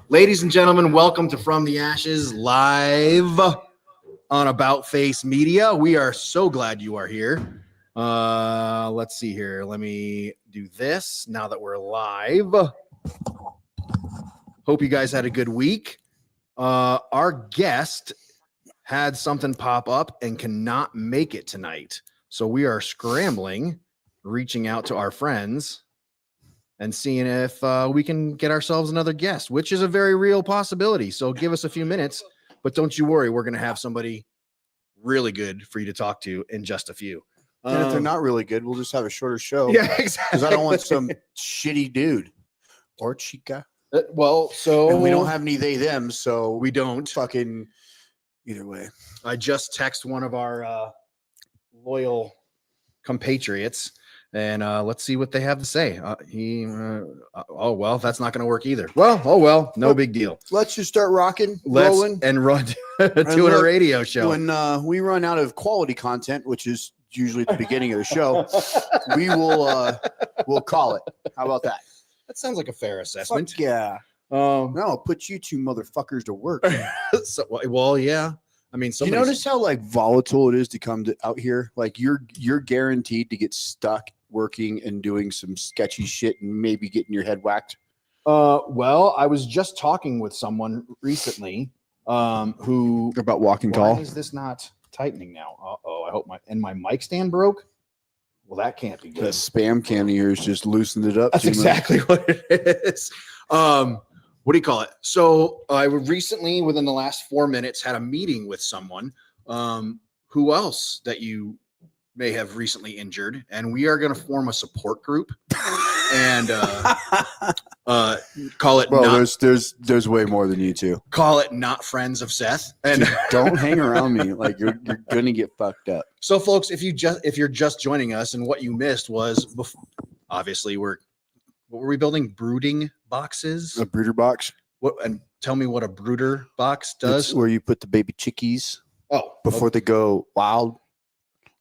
Ladies and gentlemen, welcome to From the Ashes live on About Face Media. We are so glad you are here. Let's see here. Let me do this now that we're live. Hope you guys had a good week. Our guest had something pop up and cannot make it tonight. So we are scrambling, reaching out to our friends and seeing if we can get ourselves another guest, which is a very real possibility. So give us a few minutes, but don't you worry. We're going to have somebody really good for you to talk to in just a few. And if they're not really good, we'll just have a shorter show. Yeah, exactly. Because I don't want some shitty dude or chica. And we don't have any they, them, so we don't. Fucking either way. I just text one of our loyal compatriots. And let's see what they have to say. Oh, well, that's not going to work either. Well, no big deal. Let's just start rocking, rolling. And run doing a radio show. When we run out of quality content, which is usually at the beginning of the show, we'll call it. How about that? That sounds like a fair assessment. Fuck yeah. No, put you two motherfuckers to work. Well, yeah. I mean, you notice how like volatile it is to come out here? Like you're guaranteed to get stuck working and doing some sketchy shit and maybe getting your head whacked. Well, I was just talking with someone recently who about walking tall. Why is this not tightening now? I hope my mic stand broke. Well, that can't be good. The spam can of yours just loosened it up. That's exactly what it is. What do you call it? So I recently, within the last 4 minutes, had a meeting with someone who else that you may have recently injured, and we are going to form a support group and call it. Well, there's way more than you two. Call it Not Friends of Seth, and don't hang around me like you're gonna get fucked up. So, folks, if you're just joining us, and what you missed was, obviously what were we building? Brooding boxes? A brooder box. What? And tell me what a brooder box does. It's where you put the baby chickies. Before they go wild,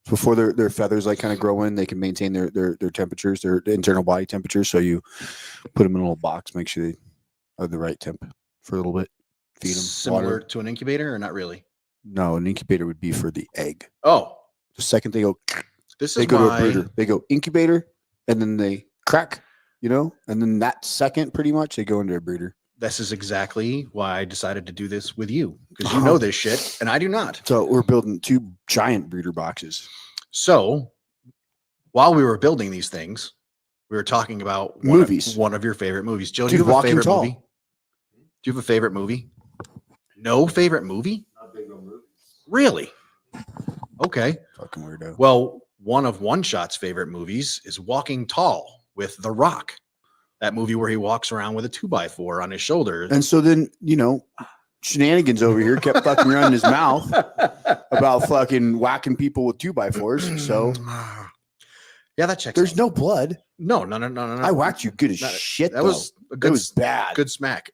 before their feathers like kind of grow in, they can maintain their temperatures, their internal body temperatures. So you put them in a little box, make sure they are the right temp for a little bit. Feed them similar water. To an incubator, or not really? No, an incubator would be for the egg. Oh, the second they go, they go to a brooder. They go incubator, and then they crack. And then that second, pretty much, they go into a breeder. This is exactly why I decided to do this with you, because you know this shit, and I do not. So we're building 2 giant breeder boxes. So while we were building these things, we were talking about movies. One of your favorite movies. Joe, do you have a favorite movie? Do you have a favorite movie? No favorite movie? Not big on movies. Really? Okay. Fucking weirdo. Well, one of One Shot's favorite movies is Walking Tall with The Rock. That movie where he walks around with a 2x4 on his shoulder. And so then, Shenanigans over here kept fucking running his mouth about fucking whacking people with 2x4s. So yeah, that checks. There's out. no blood. No. I whacked you good as shit. That was a good, it was bad. Good smack.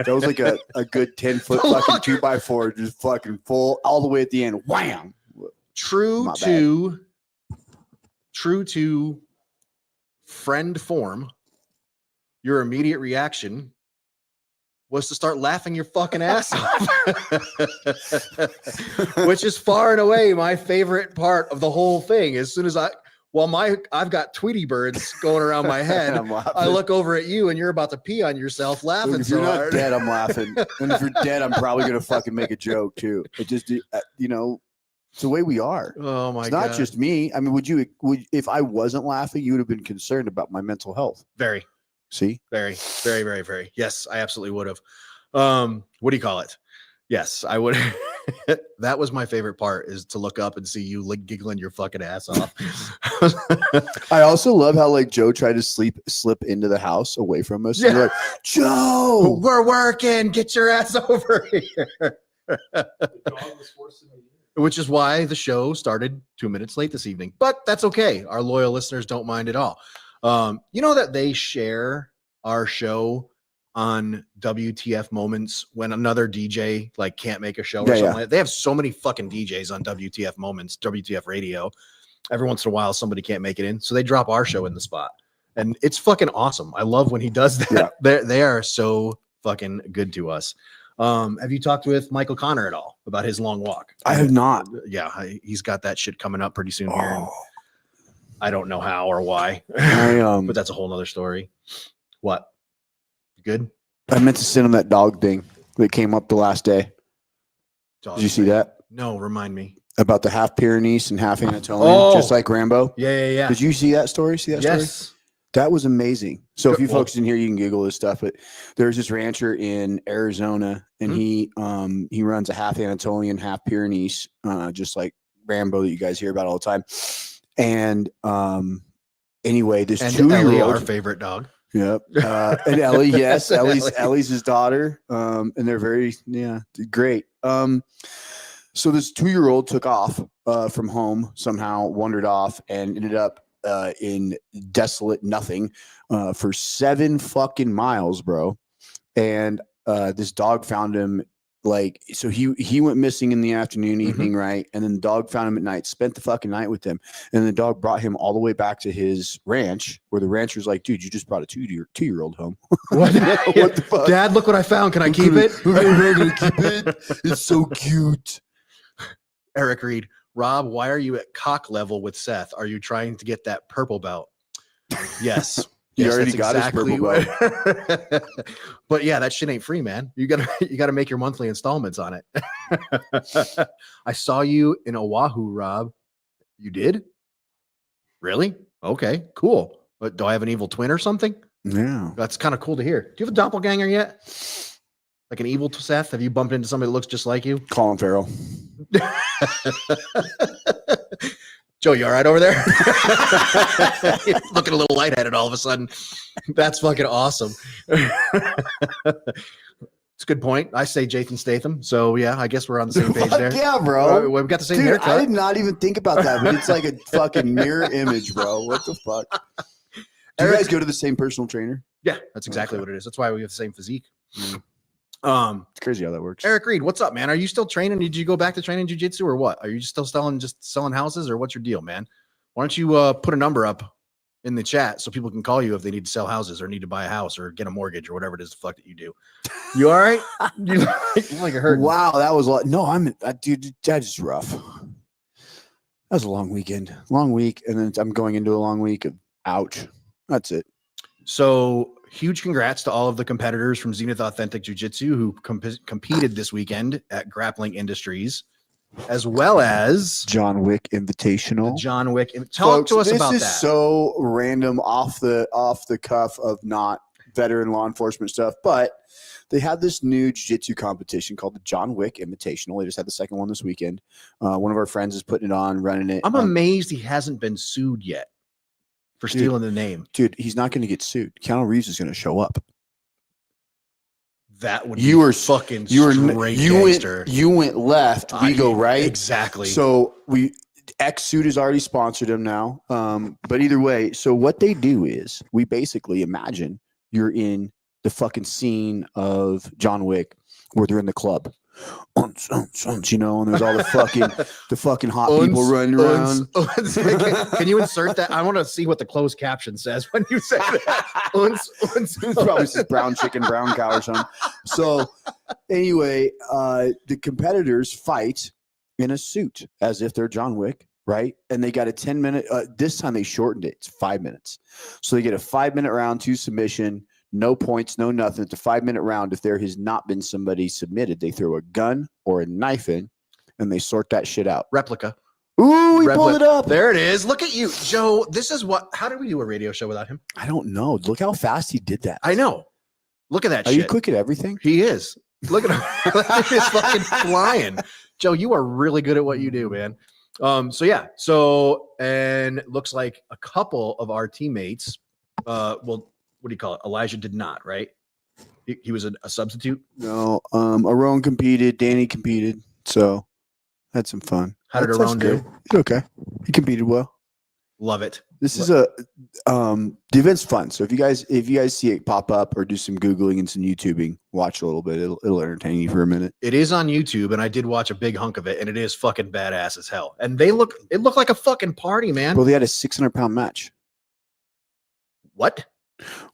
That was like a good 10-foot fucking 2x4, just fucking full all the way at the end. Wham. True to friend form. Your immediate reaction was to start laughing your fucking ass off, which is far and away my favorite part of the whole thing. As soon as I've got Tweety birds going around my head, I look over at you and you're about to pee on yourself laughing. Look, if you're not dead, I'm laughing. And if you're dead, I'm probably going to fucking make a joke too. It just, it's the way we are. Oh my God. It's not just me. I mean, would if I wasn't laughing, you would have been concerned about my mental health. Very. See? Very, very, very, very. Yes, I absolutely would have. What do you call it? Yes, I would. That was my favorite part, is to look up and see you like giggling your fucking ass off. I also love how like Joe tried to slip into the house away from us. Yeah. You're like, Joe, we're working. Get your ass over here. Which is why the show started 2 minutes late this evening. But that's okay. Our loyal listeners don't mind at all. You know that they share our show on WTF Moments when another DJ like can't make a show or something. Like, they have so many fucking DJs on WTF Moments, WTF Radio. Every once in a while, somebody can't make it in, so they drop our show in the spot, and it's fucking awesome. I love when he does that. Yeah. They are so fucking good to us. Have you talked with Michael Connor at all about his long walk? I have not. Yeah, he's got that shit coming up pretty soon here. And I don't know how or why, but that's a whole nother story. What? Good? I meant to send him that dog thing that came up the last day. Did you see that? No, remind me. About the half Pyrenees and half Anatolian, just like Rambo. Yeah. Did you see that story? Yes. That was amazing. So if you folks didn't hear, you can Google this stuff. But there's this rancher in Arizona, and he runs a half Anatolian, half Pyrenees, just like Rambo that you guys hear about all the time. And anyway, this 2-year-old, our favorite dog. Yep. And Ellie, yes, Ellie's his daughter. And they're very great. So this 2-year-old took off from home, somehow wandered off and ended up in desolate nothing for 7 fucking miles, bro. And this dog found him. So he went missing in the afternoon, evening, right? And then the dog found him at night, spent the fucking night with him. And the dog brought him all the way back to his ranch, where the rancher's like, dude, you just brought a 2-year-old home. What the fuck? Dad, look what I found. Can I keep it? Keep it. It's so cute. Eric Reed, Rob, why are you at cock level with Seth? Are you trying to get that purple belt? Yes. He already got his purple belt. But yeah, that shit ain't free, man. You gotta make your monthly installments on it. I saw you in Oahu, Rob. You did? Really? Okay, cool. But do I have an evil twin or something? Yeah. That's kind of cool to hear. Do you have a doppelganger yet? Like an evil Seth? Have you bumped into somebody that looks just like you? Colin Farrell. Joe, you all right over there? Looking a little lightheaded all of a sudden. That's fucking awesome. It's a good point. I say Jason Statham. So yeah, I guess we're on the same page there. Yeah, bro. We've got the same haircut. I did not even think about that, but it's like a fucking mirror image, bro. What the fuck? Do you guys go to the same personal trainer? Yeah, that's exactly what it is. That's why we have the same physique. It's crazy how that works. Eric Reed, what's up, man? Are you still training? Did you go back to training jiu-jitsu or what? Are you still selling houses, or what's your deal, man? Why don't you put a number up in the chat so people can call you if they need to sell houses or need to buy a house or get a mortgage or whatever it is the fuck that you do. You all right? You like you're hurting. Wow, that was a lot. No, dude, that is rough. That was a long weekend, long week, and then I'm going into a long week of ouch. That's it. So huge congrats to all of the competitors from Zenith Authentic Jiu-Jitsu who competed this weekend at Grappling Industries, as well as John Wick Invitational. John Wick. Talk to us about that. This is so random, off the cuff of not veteran law enforcement stuff, but they had this new jiu-jitsu competition called the John Wick Invitational. They just had the second one this weekend. One of our friends is putting it on, running it. I'm amazed he hasn't been sued yet for stealing the name. Dude, he's not going to get sued. Keanu Reeves is going to show up. That would you be fucking straight gangster. You went left. We go right. Exactly. So X-Suit has already sponsored him now. But either way, so what they do is we basically imagine you're in the fucking scene of John Wick where they're in the club. You know, and there's all the fucking hot people running around. Can you insert that? I want to see what the closed caption says when you say that. It probably says brown chicken, brown cow or something. So anyway, the competitors fight in a suit as if they're John Wick, right? And they got a 10-minute. This time they shortened it. It's 5 minutes. So they get a 5-minute round, 2 submission. No points, no nothing. It's a 5-minute round. If there has not been somebody submitted, they throw a gun or a knife in, and they sort that shit out. Replica. Ooh, we pulled it up. There it is. Look at you, Joe. This is how did we do a radio show without him? I don't know. Look how fast he did that. I know. Look at that shit. Are you quick at everything? He is. Look at him. Look at his fucking flying. Joe, you are really good at what you do, man. And looks like a couple of our teammates, what do you call it? Elijah did not, right? He was a substitute? No. Aron competed. Danny competed. So had some fun. How did Aron do? Okay. He competed well. Love it. This is the event's fun. So if you guys see it pop up or do some Googling and some YouTubing, watch a little bit. It'll entertain you for a minute. It is on YouTube, and I did watch a big hunk of it, and it is fucking badass as hell. And it looked like a fucking party, man. Well, they had a 600-pound match. What?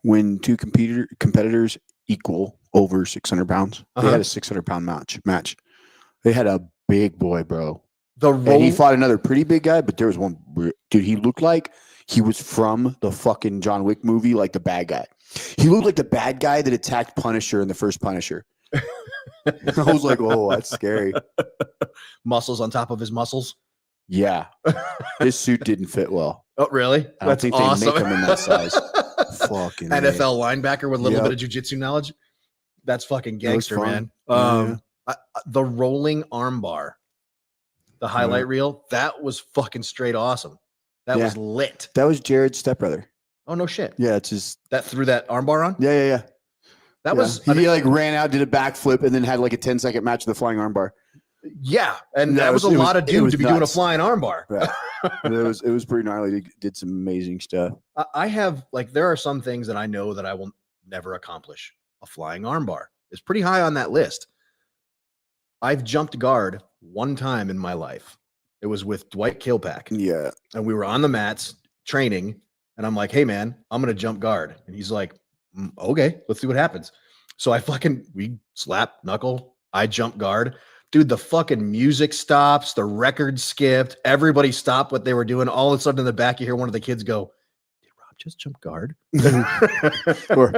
When two competitors equal over 600 pounds. They Uh-huh. had a 600-pound match. They had a big boy, bro. The And he fought another pretty big guy, but there was one dude. He looked like he was from the fucking John Wick movie, like the bad guy. He looked like the bad guy that attacked Punisher in the first Punisher. I was like, oh, that's scary. muscles on top of his muscles. Yeah. His suit didn't fit well. Oh, really? I don't think they make him in that size. Fucking NFL linebacker with a little Yep. bit of jiu-jitsu knowledge. That's fucking That was gangster, fun. man. The rolling armbar, the highlight reel, that was fucking straight awesome. That was lit. That was Jared's stepbrother. Oh, no shit. Yeah, it's his. That threw that armbar on? Yeah. That was. He like ran out, did a backflip, and then had like a 10-second match with the flying armbar. Yeah, and Yeah, that was a lot of dude to be doing a flying armbar. Yeah. It was pretty gnarly. He did some amazing stuff. I have there are some things that I know that I will never accomplish. A flying armbar is pretty high on that list. I've jumped guard one time in my life. It was with Dwight Kilpack. Yeah. And we were on the mats training, and I'm like, hey man, I'm gonna jump guard. And he's like, okay, let's see what happens. So we slap knuckle, I jump guard. Dude, the fucking music stops, the record skipped, everybody stopped what they were doing. All of a sudden in the back, you hear one of the kids go, did Rob just jump guard? Or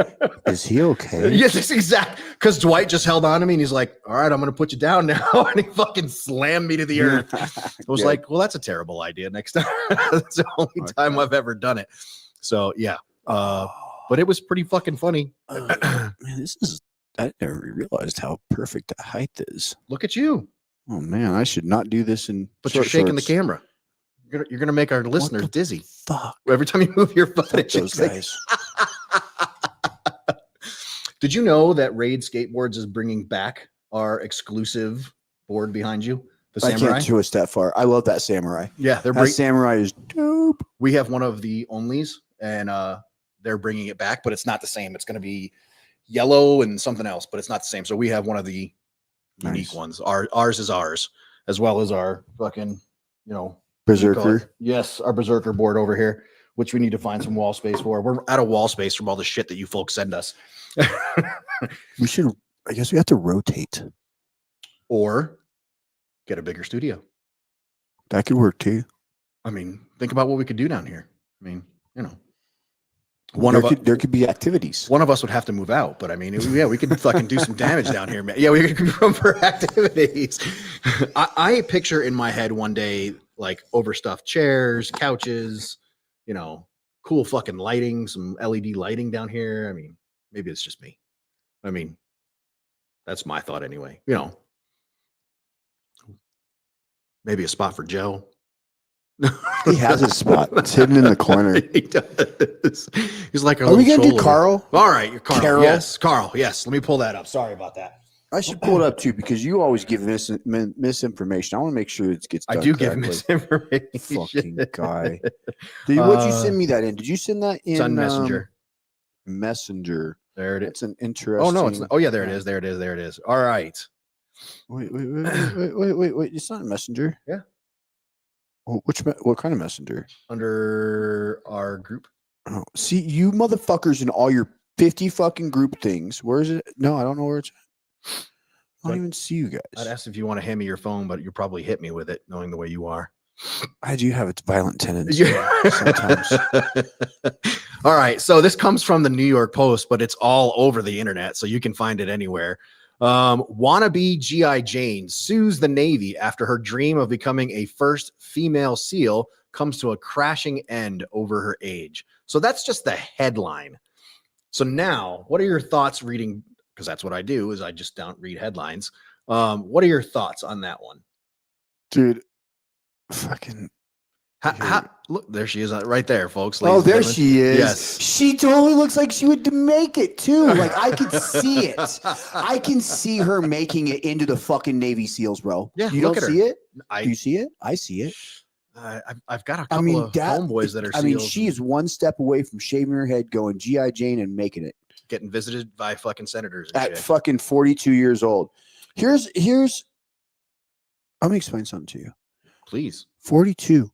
is he okay? Yes, it's exact. Because Dwight just held on to me and he's like, all right, I'm going to put you down now. And he fucking slammed me to the earth. I was like, well, that's a terrible idea. Next time. That's the only time I've ever done it. So, yeah. But it was pretty fucking funny. Man, I never realized how perfect that height is. Look at you. Oh man, I should not do this But you're shaking the camera. You're gonna make our listeners dizzy. Fuck. Every time you move your foot, it Those guys. Did you know that Raid Skateboards is bringing back our exclusive board behind you? The I Samurai. can't twist that far. I love that Samurai. Yeah, That Samurai is dope. we have one of the onlys, and they're bringing it back, but it's not the same. It's going to be yellow and something else, but it's not the same. So we have one of the unique ones. Ours is ours, as well as our fucking, Berserker. Yes, our Berserker board over here, which we need to find some wall space for. We're out of wall space from all the shit that you folks send us. We should. I guess we have to rotate. Or get a bigger studio. That could work too. I mean, think about what we could do down here. I mean, There could be activities. One of us would have to move out, but I mean, yeah, we could fucking do some damage down here, man. Yeah, we could room for activities. I picture in my head one day, like overstuffed chairs, couches, cool fucking lighting, some LED lighting down here. I mean, maybe it's just me. I mean, that's my thought anyway. Maybe a spot for Joe. He has a spot. It's hidden in the corner. He does. He's like, are we gonna do Carl? All right, you're Carl. Carol? Yes, Carl. Yes. Let me pull that up. Sorry about that. I should pull it up too because you always give misinformation. I want to make sure it gets done I do give correctly. misinformation. Fucking guy. What'd you send me that in? Did you send that in? It's on Messenger. Messenger. There it is. It's an interesting. Oh no, it's not. Oh yeah, there it is. There it is. There it is. All right. Wait. It's not Messenger. Yeah. Oh, what kind of Messenger? Under our group. Oh, see, you motherfuckers in all your 50 fucking group things. Where is it? No, I don't know where it's at. I don't even see you guys. I'd ask if you want to hand me your phone, but you'll probably hit me with it, knowing the way you are. I do have its violent tendency sometimes. All right. So this comes from the New York Post, but it's all over the internet, so you can find it anywhere. Wannabe G.I. Jane sues the Navy after her dream of becoming a first female SEAL comes to a crashing end over her age. So that's just the headline. So now, what are your thoughts reading? Because that's what I do, is I just don't read headlines. What are your thoughts on that one? Dude, fucking... Look, there she is right there, folks. Oh, there she is. Yes. She totally looks like she would make it too. Like I could see it. I can see her making it into the fucking Navy SEALs, bro. Yeah, you don't see it? Do you see it? I see it. I've got a couple of homeboys that are SEALs. I mean, she is one step away from shaving her head, going G.I. Jane and making it. Getting visited by fucking senators at shit. Fucking 42 years old. Here's let me explain something to you. Please. 42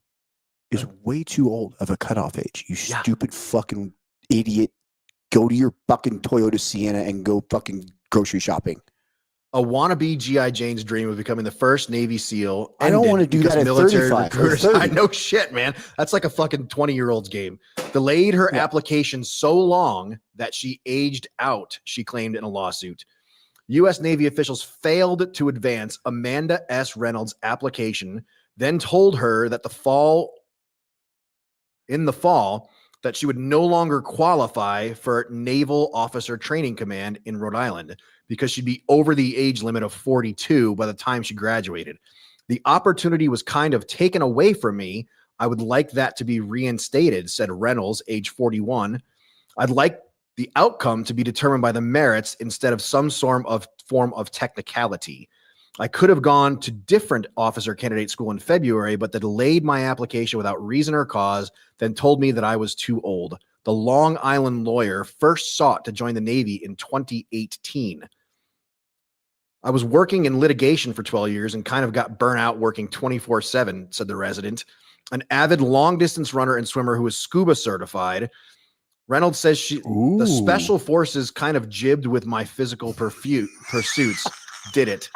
is way too old of a cutoff age. You stupid fucking idiot. Go to your fucking Toyota Sienna and go fucking grocery shopping. A wannabe G.I. Jane's dream of becoming the first Navy SEAL. I don't want to do that at 35 or 30. I know shit, man. That's like a fucking 20-year-old's game. Delayed her application so long that she aged out, she claimed in a lawsuit. U.S. Navy officials failed to advance Amanda S. Reynolds' application, then told her that in the fall that she would no longer qualify for Naval Officer Training Command in Rhode Island because she'd be over the age limit of 42 by the time she graduated. The opportunity was kind of taken away from me. I would like that to be reinstated, said Reynolds, age 41. I'd like the outcome to be determined by the merits instead of some form of technicality. I could have gone to different officer candidate school in February, but they delayed my application without reason or cause, then told me that I was too old. The Long Island lawyer first sought to join the Navy in 2018. I was working in litigation for 12 years and kind of got burnt out working 24/7, said the resident. An avid long-distance runner and swimmer who is scuba certified. Reynolds says the special forces kind of jibbed with my physical pursuits. Did it.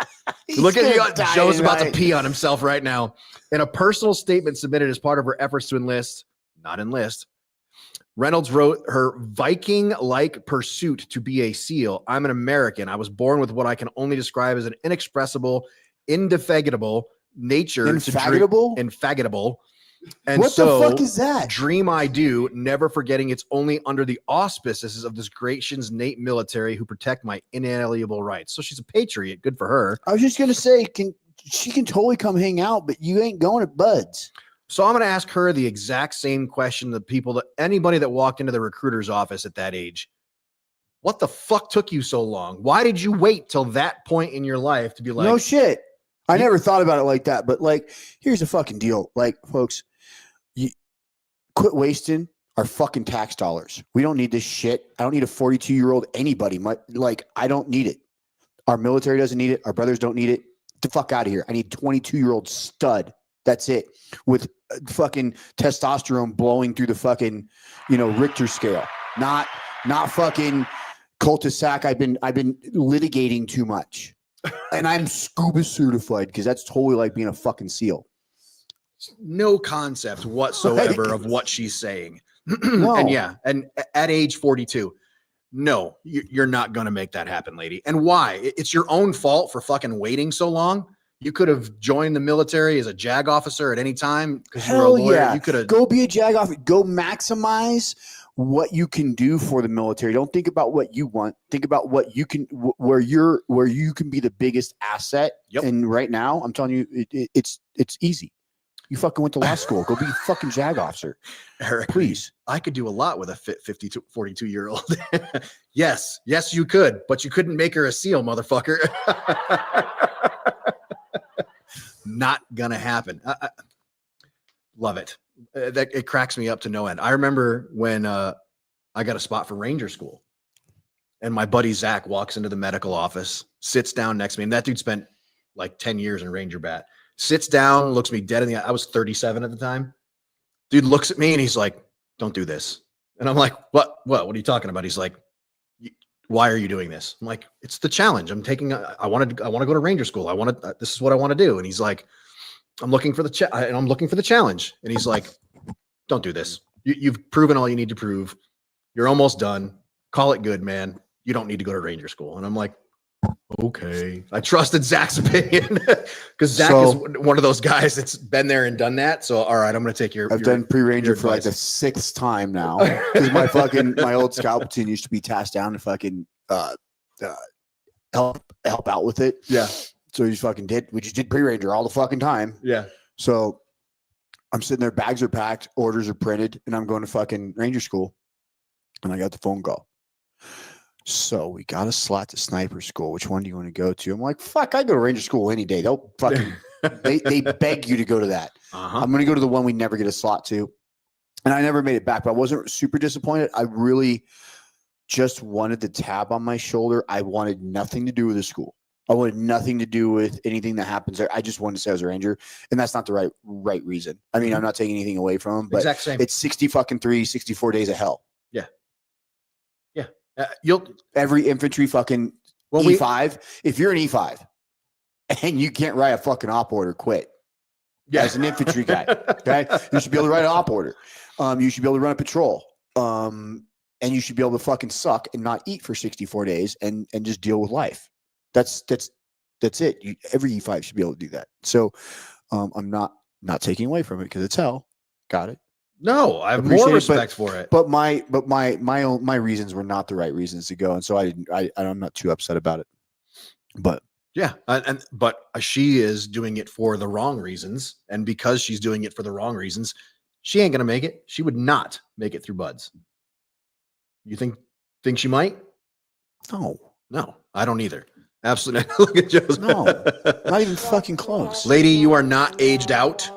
Look at you. Joe's about to pee on himself right now. In a personal statement submitted as part of her efforts to not enlist, Reynolds wrote her Viking-like pursuit to be a SEAL. I'm an American. I was born with what I can only describe as an inexpressible, indefatigable nature. Infatigable. And what the fuck is that? Dream I do, never forgetting it's only under the auspices of this nation's innate military who protect my inalienable rights. So she's a patriot. Good for her. I was just going to say, she can totally come hang out, but you ain't going to Bud's. So I'm going to ask her the exact same question anybody that walked into the recruiter's office at that age. What the fuck took you so long? Why did you wait till that point in your life to be like, no shit. I never thought about it like that, but like, here's the fucking deal. Like, folks, you quit wasting our fucking tax dollars. We don't need this shit. I don't need a 42-year-old anybody. I don't need it. Our military doesn't need it. Our brothers don't need it. Get the fuck out of here. I need 22-year-old stud. That's it. With fucking testosterone blowing through the fucking, Richter scale. Not fucking cul-de-sac. I've been litigating too much. And I'm scuba certified because that's totally like being a fucking SEAL. No concept whatsoever of what she's saying. No. And at age 42, no, you're not going to make that happen, lady. And why? It's your own fault for fucking waiting so long. You could have joined the military as a JAG officer at any time because you were a lawyer. Yeah. You could have go be a JAG officer. Go maximize what you can do for the military. Don't think about what you want. Think about what you can, where you can be the biggest asset. Yep. And right now, I'm telling you, it's easy. You fucking went to law school. Go be a fucking JAG officer. Eric, please. I could do a lot with a fit 42-year-old. Yes, you could, but you couldn't make her a SEAL, motherfucker. Not gonna happen. I love it. It cracks me up to no end. I remember when I got a spot for Ranger School, and my buddy Zach walks into the medical office, sits down next to me, and that dude spent like 10 years in Ranger Bat. Sits down, looks me dead in the eye. I was 37 at the time. Dude looks at me and he's like, "Don't do this." And I'm like, "What? What are you talking about?" He's like, "Why are you doing this?" I'm like, "It's the challenge. I want to go to Ranger School. This is what I want to do." And he's like, "I'm looking for the challenge." And he's like, "Don't do this. You've proven all you need to prove. You're almost done. Call it good, man. You don't need to go to Ranger School." And I'm like, okay. I trusted Zach's opinion because Zach is one of those guys that's been there and done that. So, all right, I'm going to take I've done pre-Ranger for like the 6th time now because my old scout platoon used to be tasked down to fucking help out with it. Yeah. So we just did pre-Ranger all the fucking time. Yeah. So I'm sitting there, bags are packed, orders are printed, and I'm going to fucking Ranger School. And I got the phone call. So we got a slot to sniper school. Which one do you want to go to? I'm like, fuck, I go to Ranger School any day. They'll fucking they beg you to go to that. I'm going to go to the one we never get a slot to. And I never made it back, but I wasn't super disappointed. I really just wanted the tab on my shoulder. I wanted nothing to do with the school. I wanted nothing to do with anything that happens there. I just wanted to say I was a Ranger, and that's not the right reason. I mean, I'm not taking anything away from them, but it's 64 days of hell. Yeah. Every infantry fucking Well, E5. If you're an E5 and you can't write a fucking op order, quit. As an infantry guy, okay, you should be able to write an op order. You should be able to run a patrol. And you should be able to fucking suck and not eat for 64 days and just deal with life. That's it. Every E5 should be able to do that. So I'm not taking away from it because it's hell. Got it. No, I have more respect for it. But my reasons were not the right reasons to go, and so I'm not too upset about it. But yeah, but she is doing it for the wrong reasons, and because she's doing it for the wrong reasons, she ain't gonna make it. She would not make it through buds. You think she might? No, I don't either. Absolutely. Look at Joe's. No, not even fucking close. Lady, you are not aged out.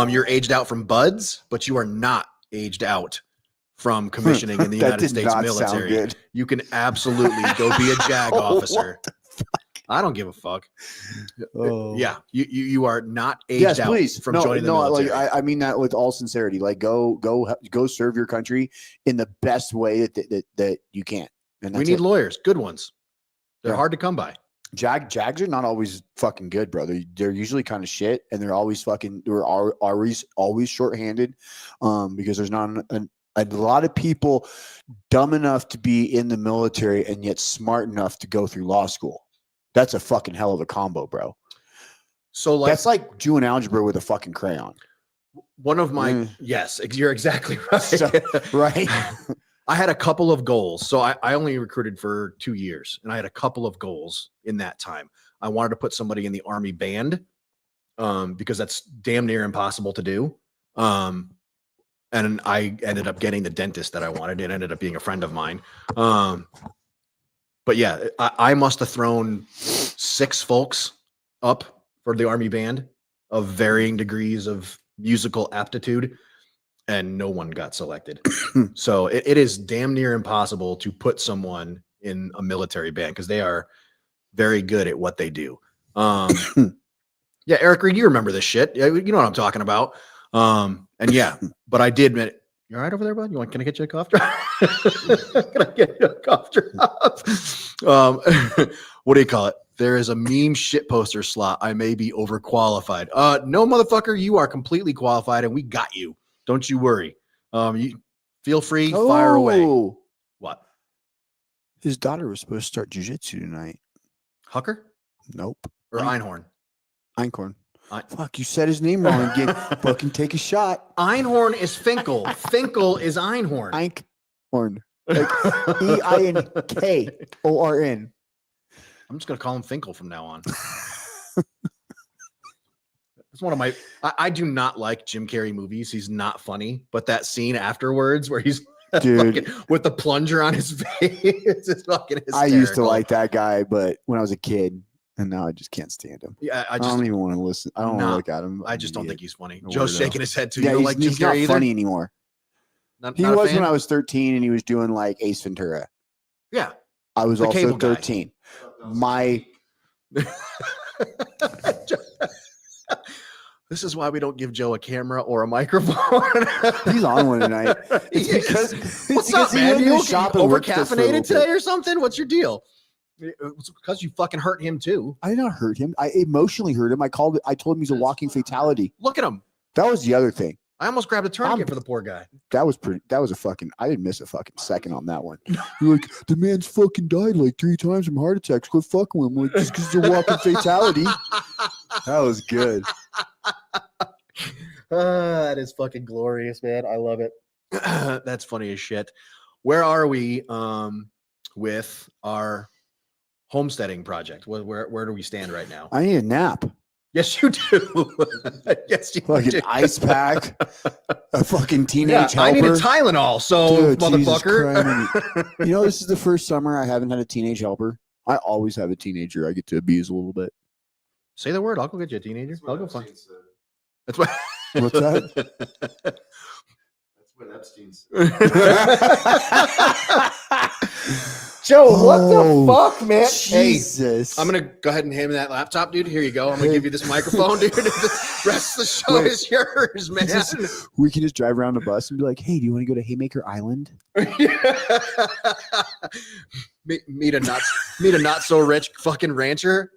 You're aged out from buds, but you are not aged out from commissioning in the United States military. You can absolutely go be a JAG officer. I don't give a fuck. Yeah, you are not aged out from joining the military. Like I mean that with all sincerity. Like go serve your country in the best way that you can. And we need lawyers, good ones. They're hard to come by. JAGs are not always fucking good, brother. They're usually kind of shit, and they're always always shorthanded, because there's not a lot of people dumb enough to be in the military and yet smart enough to go through law school. That's a fucking hell of a combo, bro. So that's like doing algebra with a fucking crayon. One of my yes, you're exactly right. So, right. I had a couple of goals. So I only recruited for 2 years, and I had a couple of goals in that time. I wanted to put somebody in the Army band, because that's damn near impossible to do. And I ended up getting the dentist that I wanted. It ended up being a friend of mine. But yeah, I must have thrown 6 folks up for the Army band of varying degrees of musical aptitude, and no one got selected. So it is damn near impossible to put someone in a military band because they are very good at what they do. Yeah, Eric Reed, you remember this shit. You know what I'm talking about. And yeah, but I did admit, you all right over there, bud? Can I get you a cough drop? Can I get you a cough drop? What do you call it? There is a meme shit poster slot. I may be overqualified. No, motherfucker, you are completely qualified, and we got you. Don't you worry. You feel free, fire away. What? His daughter was supposed to start jiu-jitsu tonight. Hucker? Nope. Or Einhorn? Einkorn. Fuck, you said his name wrong again. Fucking take a shot. Einhorn is Finkel. Finkel is Einhorn. Einkorn. Like Einkorn. I'm just going to call him Finkel from now on. It's one of my. I do not like Jim Carrey movies. He's not funny, but that scene afterwards where he's fucking, with the plunger on his face, it's fucking hysterical. I used to like that guy, but when I was a kid, and now I just can't stand him. Yeah, I don't even want to listen. I don't want to look at him. I just don't think he's funny. Joe's shaking his head too. Yeah, you don't like Jim he's Carrey not either? Funny anymore. He was when I was 13, and he was doing like Ace Ventura. Yeah, I was also 13. This is why we don't give Joe a camera or a microphone. He's on one tonight. What's up, man? You over caffeinated today or something? What's your deal? It's because you fucking hurt him too. I did not hurt him. I emotionally hurt him. I told him he's a walking fatality. Look at him. That was the other thing. I almost grabbed a tourniquet for the poor guy. That was a fucking. I didn't miss a fucking second on that one. You're like, the man's fucking died like 3 times from heart attacks. Quit fucking with him. Like, just because he's a walking fatality. That was good. That is fucking glorious, man. I love it. That's funny as shit. Where are we with our homesteading project? Where do we stand right now? I need a nap. Yes, you do. Yes, you fucking do. Ice pack, a fucking teenage helper. I need a Tylenol, so dude, motherfucker. You know, this is the first summer I haven't had a teenage helper. I always have a teenager I get to abuse a little bit. Say the word. I'll go get you a teenager. I'll go find. That's what. What's that? That's what Epstein said. Joe, what the fuck, man? Jesus. Hey, I'm gonna go ahead and hand me that laptop, dude. Here you go. I'm gonna give you this microphone, dude. The rest of the show is yours, man. We can just drive around the bus and be like, "Hey, do you want to go to Haymaker Island?" meet a not so rich fucking rancher.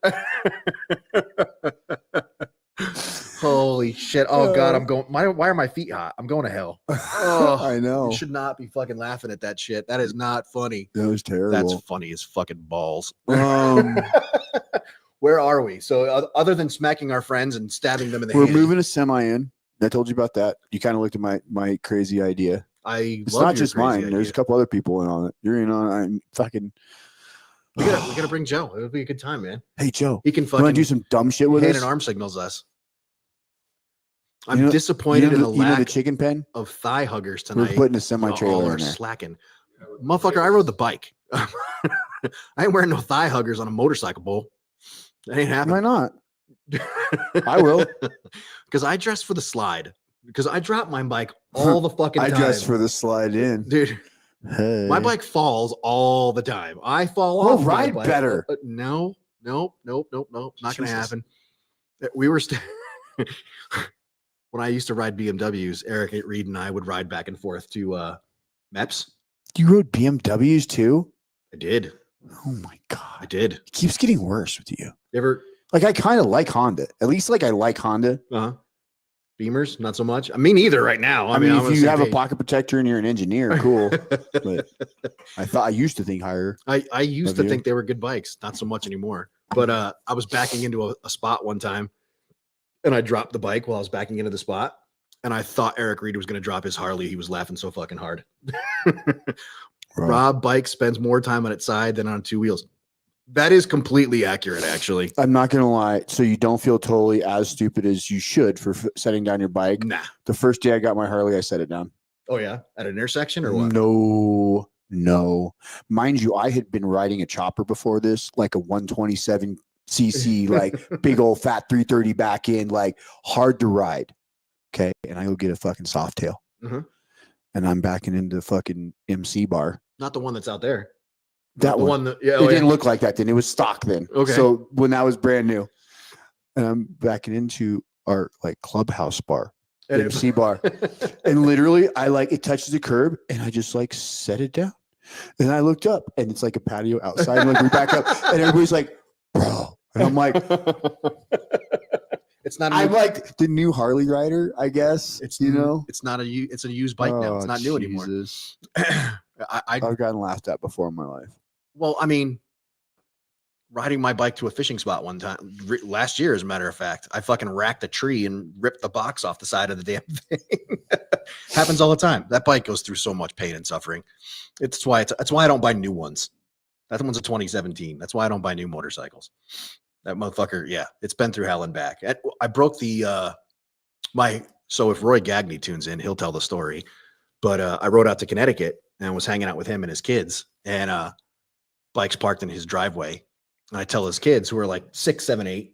Holy shit! Oh god, I'm going. Why are my feet hot? I'm going to hell. Oh, I know. You should not be fucking laughing at that shit. That is not funny. That was terrible. That's funny as fucking balls. Where are we? So other than smacking our friends and stabbing them in the We're hand, moving a semi in. I told you about that. You kind of looked at my crazy idea. It's not just mine. Idea. There's a couple other people in on it. You're in on it. I'm fucking. We gotta bring Joe. It'll be a good time, man. Hey Joe, he can you want to do some dumb shit with hand us? and arm signals us. I'm disappointed in the lack the chicken pen of thigh huggers tonight. We're putting a semi trailer in there. Slacking, motherfucker. I rode the bike. I ain't wearing no thigh huggers on a motorcycle, bull. That ain't happening. Why not? I will. Because I dressed for the slide. Because I drop my bike all the fucking time. I dress for the slide in, dude. Hey. My bike falls all the time. I fall off. Ride better. No. Not gonna happen. We were when I used to ride BMWs, Eric Reed and I would ride back and forth to MEPS. You rode BMWs too? I did. Oh my god. I did. It keeps getting worse with you. You ever I kind of like Honda. At least I like Honda. Beamers, not so much. Me neither right now. I mean if you have a pocket protector and you're an engineer, cool. But I used to think higher. I used to think they were good bikes, not so much anymore. But I was backing into a spot one time and I dropped the bike while I was backing into the spot. And I thought Eric Reed was going to drop his Harley. He was laughing so fucking hard. Rob bike spends more time on its side than on two wheels. That is completely accurate, actually. I'm not going to lie. So you don't feel totally as stupid as you should for setting down your bike? Nah. The first day I got my Harley, I set it down. Oh, yeah? At an intersection or what? No. Mind you, I had been riding a chopper before this, like a 127 cc, like big old fat 330 back end, like hard to ride. Okay. And I go get a fucking soft tail. Mm-hmm. And I'm backing into the fucking MC bar. Not the one that's out there. That one. It didn't look like that then. It was stock then. Okay. So when that was brand new. And I'm backing into our like clubhouse bar. MC bar. And literally it touches the curb and I just like set it down. And I looked up and it's like a patio outside. And we back up and everybody's like, bro. And I'm like, I'm like the new Harley rider, I guess. It's it's not it's a used bike now. It's not new anymore. I've gotten laughed at before in my life. Well, I mean, riding my bike to a fishing spot one time last year, as a matter of fact, I fucking racked a tree and ripped the box off the side of the damn thing. Happens all the time. That bike goes through so much pain and suffering. That's why I don't buy new ones. That one's a 2017. That's why I don't buy new motorcycles. That motherfucker, yeah, it's been through hell and back. I broke the so if Roy Gagney tunes in, he'll tell the story. But I rode out to Connecticut and was hanging out with him and his kids, and bike's parked in his driveway. And I tell his kids, who are like 6, 7, 8,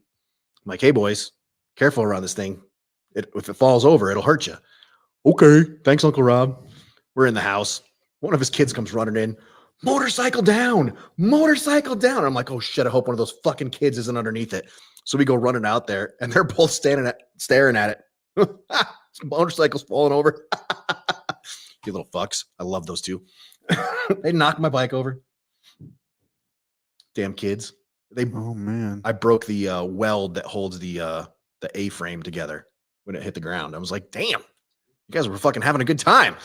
I'm like, hey boys, careful around this thing. If it falls over, it'll hurt you. Okay, thanks, Uncle Rob. We're in the house. One of his kids comes running in. Motorcycle down. I'm like, oh shit, I hope one of those fucking kids isn't underneath it. So we go running out there and they're both staring at it. Motorcycle's falling over. You little fucks. I love those two. They knocked my bike over. Damn kids. Oh man. I broke the weld that holds the A-frame together when it hit the ground. I was like, damn, you guys were fucking having a good time.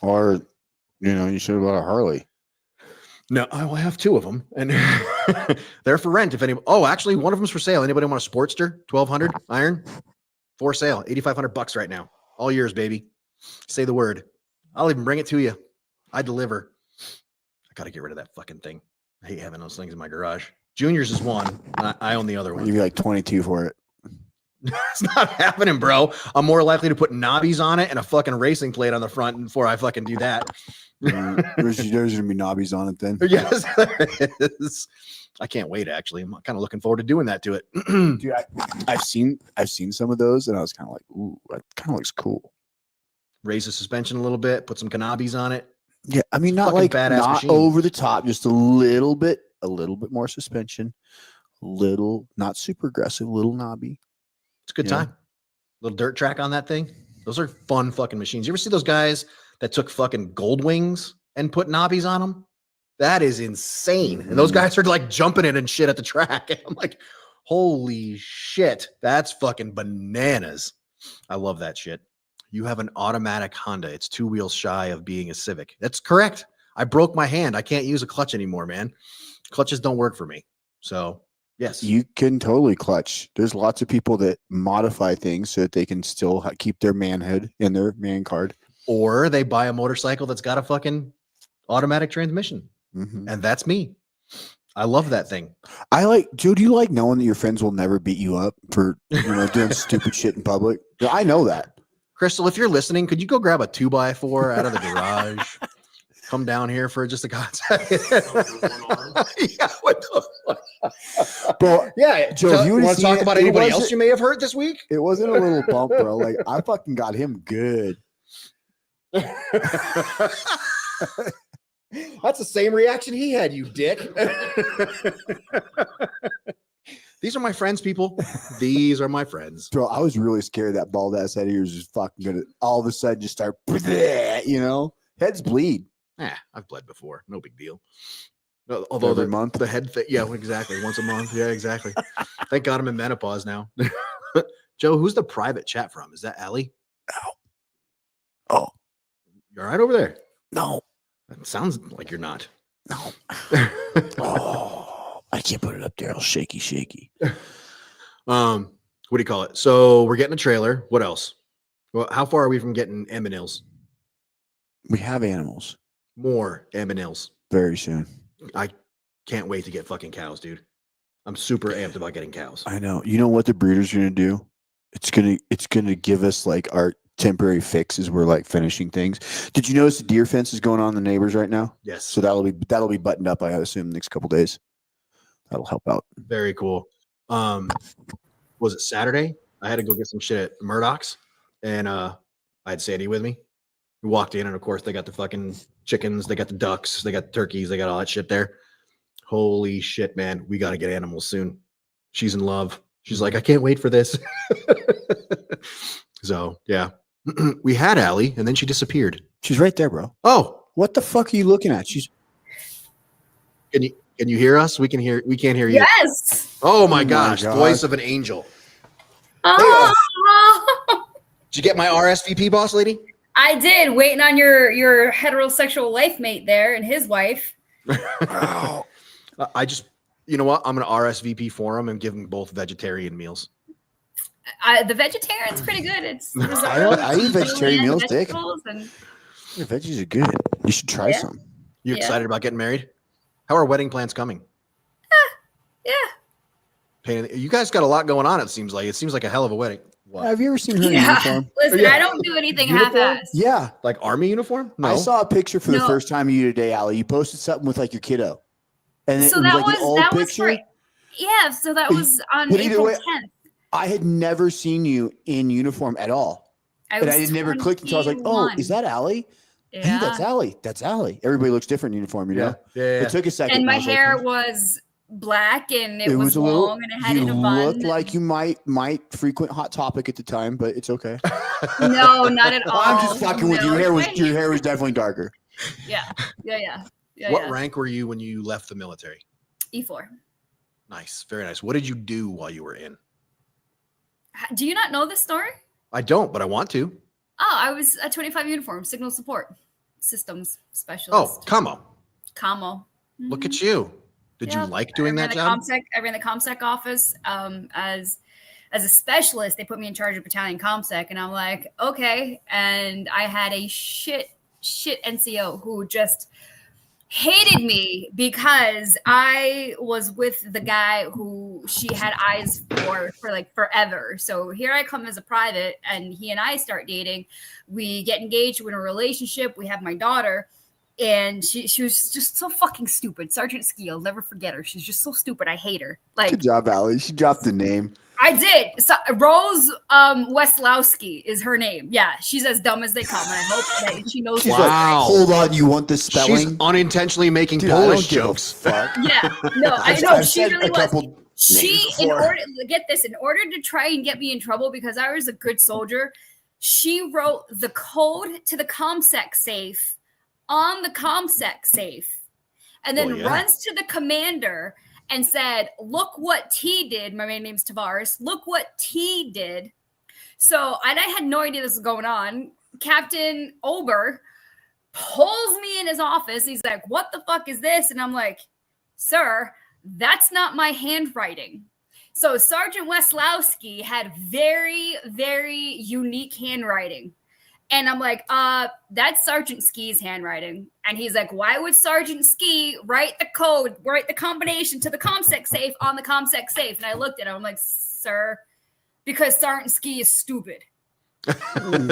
Or, you should have bought a Harley. No, I will have 2 of them, and they're for rent. If any, actually, one of them's for sale. Anybody want a Sportster 1200 iron for sale? $8,500 right now. All yours, baby. Say the word. I'll even bring it to you. I deliver. I got to get rid of that fucking thing. I hate having those things in my garage. Junior's is one. And I own the other one. You'd be like 22 for it. It's not happening, bro. I'm more likely to put knobbies on it and a fucking racing plate on the front before I fucking do that. There's gonna be knobbies on it then. Yes, there is. I can't wait. Actually, I'm kind of looking forward to doing that to it. Dude, I've seen some of those, and I was kind of like, ooh, that kind of looks cool. Raise the suspension a little bit, put some knobbies on it. Yeah, I mean, not Fucking like badass not machine. over the top, just a little bit more suspension, not super aggressive, a little knobby. It's a good time. Little dirt track on that thing. Those are fun fucking machines. You ever see those guys that took fucking gold wings and put knobbies on them? That is insane. And those guys are like jumping it and shit at the track. And I'm like, holy shit, that's fucking bananas. I love that shit. You have an automatic Honda. It's 2 wheels shy of being a Civic. That's correct. I broke my hand. I can't use a clutch anymore, man. Clutches don't work for me. So, yes. You can totally clutch. There's lots of people that modify things so that they can still keep their manhood in their man card. Or they buy a motorcycle that's got a fucking automatic transmission. And that's me. I love that thing. Joe, do you like knowing that your friends will never beat you up for doing stupid shit in public? Yeah, I know that. Crystal, if you're listening, could you go grab a 2x4 out of the garage? Come down here for just a contact. Yeah, what the fuck? Bro, yeah, Joe, you want to talk about anybody else you may have hurt this week? It wasn't a little bump, bro. Like, I fucking got him good. That's the same reaction he had, you dick. These are my friends, people. These are my friends. Bro, I was really scared that bald ass head of yours was fucking gonna all of a sudden just start, heads bleed. I've bled before. No big deal. Although every month, the head, yeah, exactly. Once a month. Yeah, exactly. Thank God I'm in menopause now. Joe, who's the private chat from? Is that Allie? Oh, you're all right over there? No. It sounds like you're not. No. Oh, I can't put it up there. I'll shaky. What do you call it? So we're getting a trailer. What else? Well, how far are we from getting M&Ls? We have animals. More M&Ls. Very soon. I can't wait to get fucking cows, dude. I'm super amped about getting cows. I know. You know what the breeder's gonna do? It's gonna give us like our temporary fix as we're like finishing things. Did you notice the deer fence is going on the neighbors right now? Yes. So that'll be buttoned up, I assume, the next couple days. That'll help out. Very cool. Was it Saturday? I had to go get some shit at Murdoch's, and I had Sandy with me. We walked in, and of course, they got the fucking chickens, they got the ducks, they got the turkeys, they got all that shit there. Holy shit, man. We got to get animals soon. She's in love. She's like, I can't wait for this. So, yeah. We had Allie, and then she disappeared. She's right there, bro. Oh. What the fuck are you looking at? Can you hear us? We can't hear you. Yes. Oh my gosh. Voice of an angel. Oh. Did you get my RSVP, boss lady? I did, waiting on your heterosexual life mate there and his wife. I just, you know what? I'm going to RSVP for him and give them both vegetarian meals. The vegetarian's pretty good. It's I eat vegetarian meals, Dick. And... Your veggies are good. You should try some. You excited about getting married? How are wedding plans coming? Yeah. You guys got a lot going on, it seems like. It seems like a hell of a wedding. What? Have you ever seen her in uniform? Listen, I don't do anything half-assed. Yeah. Like army uniform? No. I saw a picture for the first time of you today, Allie. You posted something with like your kiddo. And so it was like an old picture. So that was on April 10th. I had never seen you in uniform at all. I had never clicked until I was like, oh, is that Allie? Yeah. Hey, that's Allie. That's Allie. Everybody looks different in uniform, you know? Yeah. It took a second. And my hair was black and it was long and it had in a bun. You looked like you might frequent Hot Topic at the time, but it's okay. No, not at all. I'm just fucking with you. Your hair was definitely darker. Yeah. What rank were you when you left the military? E4. Nice. Very nice. What did you do while you were in? Do you not know this story? I don't, but I want to. Oh, I was a 25 uniform, signal support systems specialist. Oh, Camo. Mm-hmm. Look at you. Did you like doing that job? I ran the ComSec office as a specialist. They put me in charge of battalion ComSec, and I'm like, okay. And I had a shit NCO who just hated me because I was with the guy who she had eyes for like forever. So here I come as a private, and he and I start dating. We get engaged. We're in a relationship. We have my daughter. And she was just so fucking stupid. Sergeant Ski, I'll never forget her. She's just so stupid. I hate her. Like, good job, Allie. She dropped the name. I did. So, Rose Weslowski is her name. Yeah, she's as dumb as they come. And I hope that she knows. She's Wow. like, hold on, you want the spelling? She's unintentionally making Dude, Polish I don't give a jokes. fuck. Yeah, no, I I've- know I've she said really a was. couple She, names in before. order get this, in order to try and get me in trouble because I was a good soldier, she wrote the code to the ComSec safe on the ComSec safe, and then Well, yeah. runs to the commander and said, "Look what T did." My main name's Tavares. Look what T did. So, and I had no idea this was going on. Captain Ober pulls me in his office. He's like, "What the fuck is this?" And I'm like, "Sir, that's not my handwriting." So Sergeant Weslowski had very, very unique handwriting. And I'm like, that's Sergeant Ski's handwriting. And he's like, why would Sergeant Ski write the code, write the combination to the ComSec safe on the ComSec safe? And I looked at him, I'm like, sir, because Sergeant Ski is stupid. And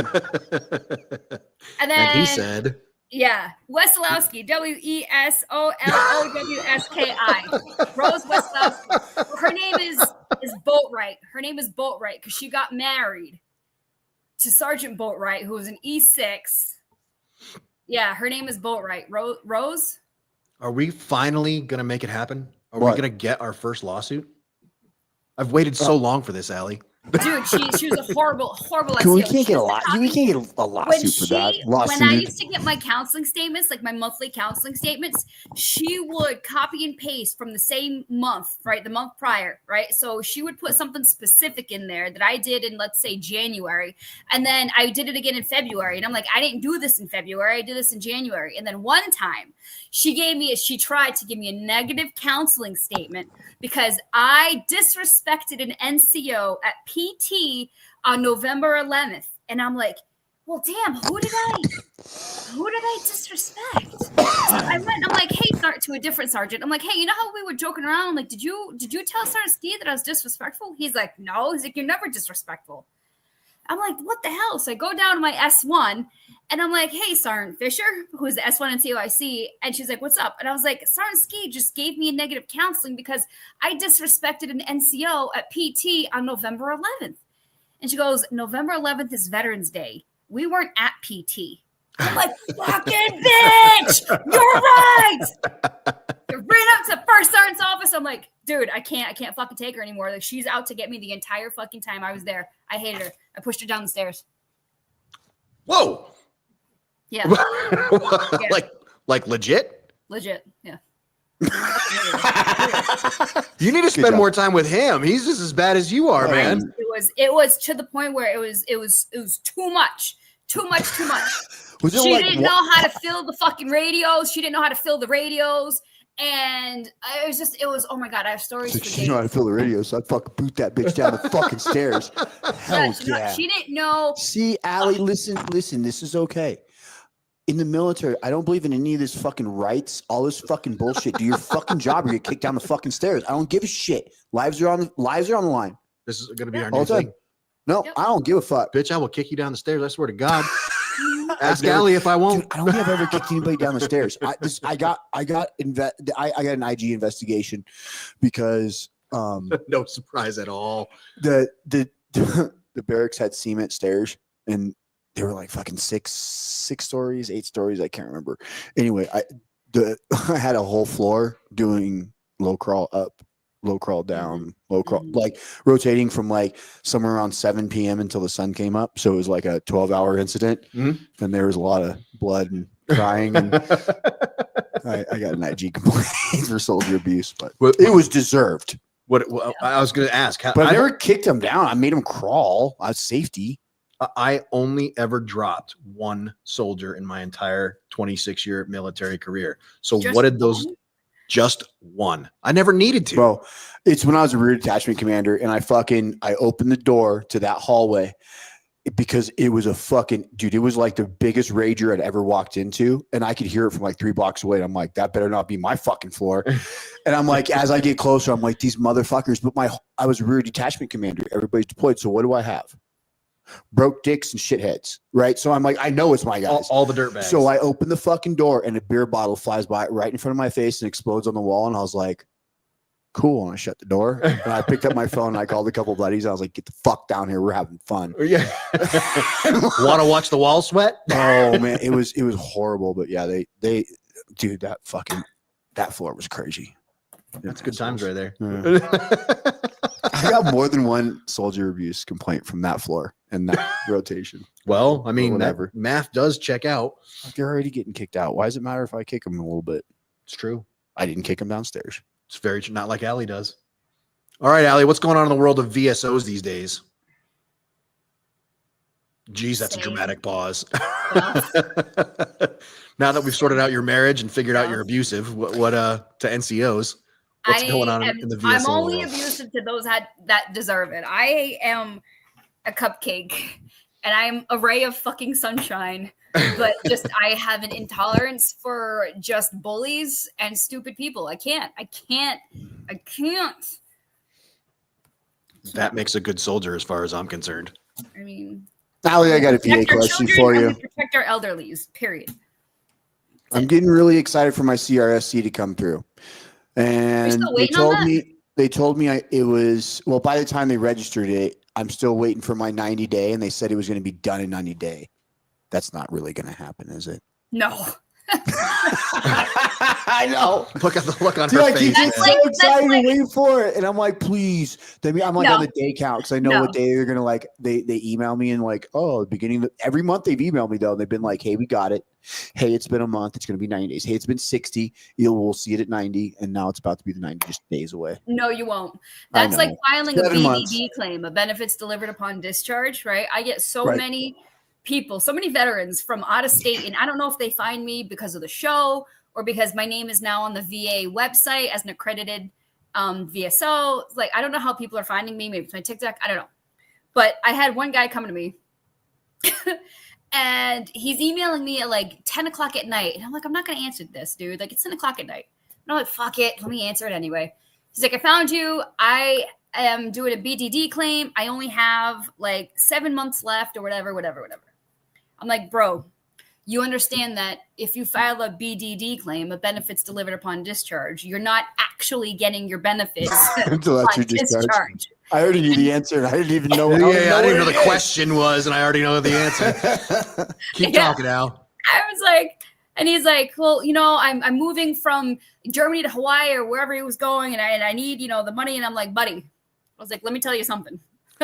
then And he said, yeah, Weslowski, Weslowski, Rose Weslowski. Her name is Boatwright. Her name is Boatwright because she got married to Sergeant Boatwright, who was an E6. Yeah, her name is Boatwright. Rose? are we finally going to make it happen? Are What? we going to get our first lawsuit? I've waited so long for this, Allie. Dude, she was a horrible We SEO. can't She get a was lot. the We copy- can't get a lawsuit for that. when I Lawsuit. used to get my counseling statements, like my monthly counseling statements, she would copy and paste from the same month, right? The month prior, right? So she would put something specific in there that I did in, let's say, January. And then I did it again in February. And I'm like, I didn't do this in February. I did this in January. And then one time she tried to give me a negative counseling statement because I disrespected an NCO at PT on November 11th. And I'm like, well, damn, who did I disrespect? So I went, I'm like, hey, to a different sergeant. I'm like, hey, you know how we were joking around? I'm like, did you tell Sergeant Ski that I was disrespectful? He's like, no. He's like, you're never disrespectful. I'm like, what the hell? So I go down to my S1 and I'm like, hey, Sergeant Fisher, who's the S1 in COIC. And she's like, what's up? And I was like, Sergeant Ski just gave me a negative counseling because I disrespected an NCO at PT on November 11th. And she goes, November 11th is Veterans Day. We weren't at PT. I'm like, fucking bitch, you're right. I ran up to First Sergeant's office. I'm like, dude, I can't fucking take her anymore. Like, she's out to get me the entire fucking time I was there. I hated her. I pushed her down the stairs. Whoa. Yeah, Like legit? legit. Yeah. You need to spend job. more time with him. He's just as bad as you are, man. It was to the point where it was too much. Was it She like didn't know how to fill the fucking radios. She didn't know how to fill the radios. And it was, oh my God, I have stories for She know how to fill the radio, so I'd fucking boot that bitch down the fucking stairs. Hell yeah. She didn't know. See, Allie, listen, this is okay. In the military, I don't believe in any of this fucking rights, all this fucking bullshit. Do your fucking job or you get kicked down the fucking stairs. I don't give a shit. Lives are on the line. This is going to be our All new the time. thing. No, Yep. I don't give a fuck. Bitch, I will kick you down the stairs. I swear to God. Ask never- Allie if I won't. Dude, I don't think I've ever kicked anybody down the stairs. I got an IG investigation because No surprise at all. the barracks had cement stairs and they were like fucking 8 stories. I can't remember. Anyway, I had a whole floor doing low crawl up, low crawl down, low crawl, like rotating from like somewhere around 7 p.m. until the sun came up. So it was like a 12-hour incident. Mhm. And there was a lot of blood and crying. And I got an IG complaint for soldier abuse, but it was deserved. What I was going to ask. But I never kicked him down. I made him crawl. I was safety. I only ever dropped one soldier in my entire 26-year military career. So Just what did those? one? Just one. I never needed to. Bro, it's when I was a rear detachment commander and I opened the door to that hallway because it was it was like the biggest rager I'd ever walked into. And I could hear it from like 3 blocks away. And I'm like, that better not be my fucking floor. And I'm like, as I get closer, I'm like, these motherfuckers. But I was a rear detachment commander. Everybody's deployed. So what do I have? Broke dicks and shitheads, right? So I'm like, I know it's my guys. all the dirt bags. So I open the fucking door and a beer bottle flies by right in front of my face and explodes on the wall. And I was like, cool. And I shut the door and I picked up my phone and I called a couple buddies. I was like, get the fuck down here. We're having fun. Yeah. Want to watch the wall sweat? Oh man, it was horrible. But yeah, dude, that floor was crazy. That's good times right there. Yeah. I got more than one soldier abuse complaint from that floor and that rotation. Well, I mean, whatever. Math does check out. They're already getting kicked out. Why does it matter if I kick them a little bit? It's true. I didn't kick them downstairs. It's very not like Allie does. All right, Allie, what's going on in the world of VSOs these days? Geez, that's a dramatic pause. Now that we've sorted out your marriage and figured out you're abusive, what to NCOs? What's going on in the VSO I'm only world? abusive to those that deserve it. I am a cupcake, and I'm a ray of fucking sunshine. But just I have an intolerance for just bullies and stupid people. I can't. That makes a good soldier, as far as I'm concerned. I mean, Allie, I got a VA protect our question children for and you. we protect our elderlies. Period. I'm getting really excited for my CRSC to come through. And still waiting on that? they told me it was, well, by the time they registered it, I'm still waiting for my 90 day, and they said it was going to be done in 90 day. That's not really going to happen, is it? No. I know. Look at the look on Dude, her I keep face. getting That's so excited like- to wait for it, and I'm like, please. I'm like No. on the day count because I know No. what day they're gonna like. They email me and like, oh, the beginning of every month they've emailed me though. They've been like, hey, we got it. Hey, it's been a month. It's gonna be 90 days. Hey, it's been 60. We'll see it at 90, and now it's about to be the 90 just days away. No, you won't. I That's like know. filing a 7 months. BDD claim, a benefits delivered upon discharge, right? I get so Right. many people, so many veterans from out of state, and I don't know if they find me because of the show or because my name is now on the VA website as an accredited VSO. Like, I don't know how people are finding me. Maybe it's my TikTok. I don't know. But I had one guy coming to me and he's emailing me at like 10 o'clock at night. And I'm like, I'm not going to answer this, dude. Like, it's 10 o'clock at night. And I'm like, fuck it. Let me answer it anyway. He's like, I found you. I am doing a BDD claim. I only have like 7 months left or whatever. I'm like, bro, you understand that if you file a BDD claim, a benefits delivered upon discharge, you're not actually getting your benefits Until that's upon your discharge. discharge. I already knew the answer. And I didn't even know. I didn't even know what the it question was, and I already know the answer. Keep Yeah. talking, Al. I was like, and he's like, well, you know, I'm moving from Germany to Hawaii or wherever he was going, and I need, you know, the money. And I'm like, buddy, I was like, let me tell you something.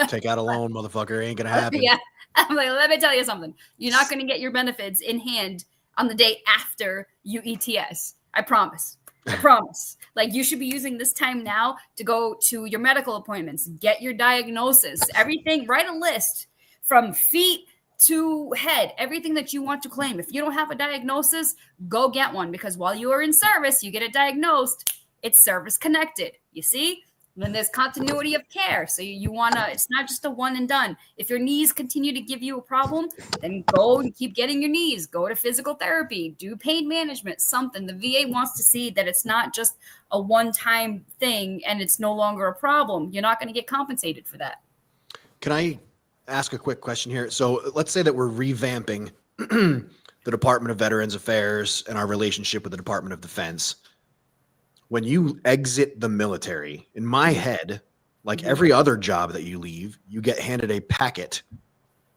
Take out a loan, motherfucker. Ain't gonna happen. Yeah. I'm like, let me tell you something. You're not going to get your benefits in hand on the day after you ETS. I promise. I promise. Like, you should be using this time now to go to your medical appointments, get your diagnosis, everything. Write a list from feet to head, everything that you want to claim. If you don't have a diagnosis, go get one, because while you are in service, you get it diagnosed. It's service connected. You see? And then there's continuity of care. So you want to, it's not just a one and done. If your knees continue to give you a problem, then go and keep getting your knees. Go to physical therapy, do pain management, something. The VA wants to see that it's not just a one-time thing and it's no longer a problem. You're not going to get compensated for that. Can I ask a quick question here? So let's say that we're revamping the Department of Veterans Affairs and our relationship with the Department of Defense. When you exit the military, in my head, like every other job that you leave, you get handed a packet.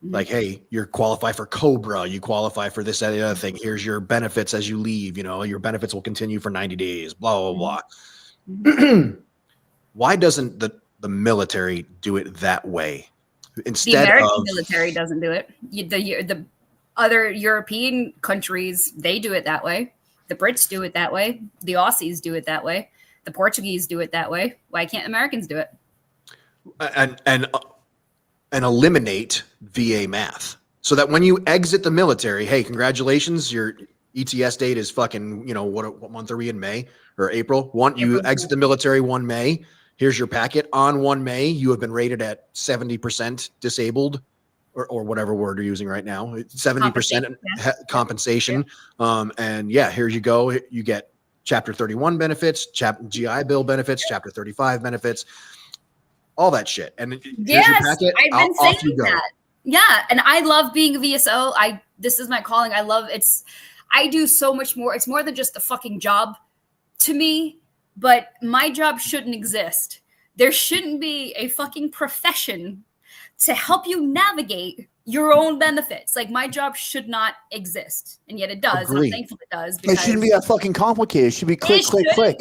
Like, hey, you're qualified for Cobra, you qualify for this, that, and the other thing. Here's your benefits as you leave. You know, your benefits will continue for 90 days, blah, blah, blah. Why doesn't the military do it that way? The Instead American of military doesn't do it. The other European countries, they do it that way. The Brits do it that way. The Aussies do it that way. The Portuguese do it that way. Why can't Americans do it? and eliminate VA math, so that when you exit the military, hey, congratulations, your ETS date is fucking, you know, what month are we in? May or April? You exit the military 1 May. Here's your packet. On 1 May, you have been rated at 70% disabled, or whatever word you're using right now, 70% compensation. And yeah, here you go. You get Chapter 31 benefits, GI Bill benefits, Chapter 35 benefits, all that shit. And here's your packet. I've been off you saying go. that. Yeah, and I love being a VSO. This is my calling. I do so much more. It's more than just a fucking job to me. but my job shouldn't exist. There shouldn't be a fucking profession to help you navigate your own benefits. Like, my job should not exist, and yet it does. And I'm thankful it does. It shouldn't be that fucking complicated. It should be click, click, click.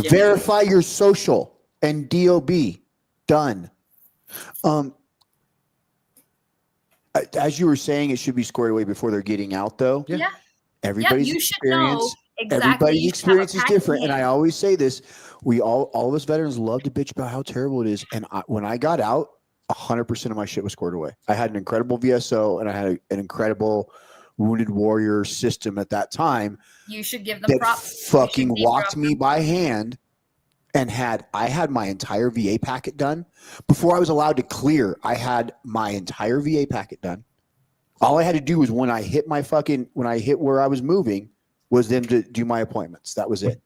Verify your social and DOB. Done. As you were saying, it should be squared away before they're getting out, though. Yeah. Everybody's you should know experience. exactly. Everybody's experience is different, and I always say this: we all of us veterans love to bitch about how terrible it is. And when I got out, 100% of my shit was squared away. I had an incredible VSO, and I had an incredible wounded warrior system at that time. You should give them that props. Fucking walked me by hand, and I had my entire VA packet done before I was allowed to clear. I had my entire VA packet done. All I had to do was when I hit where I was moving was then to do my appointments. That was it.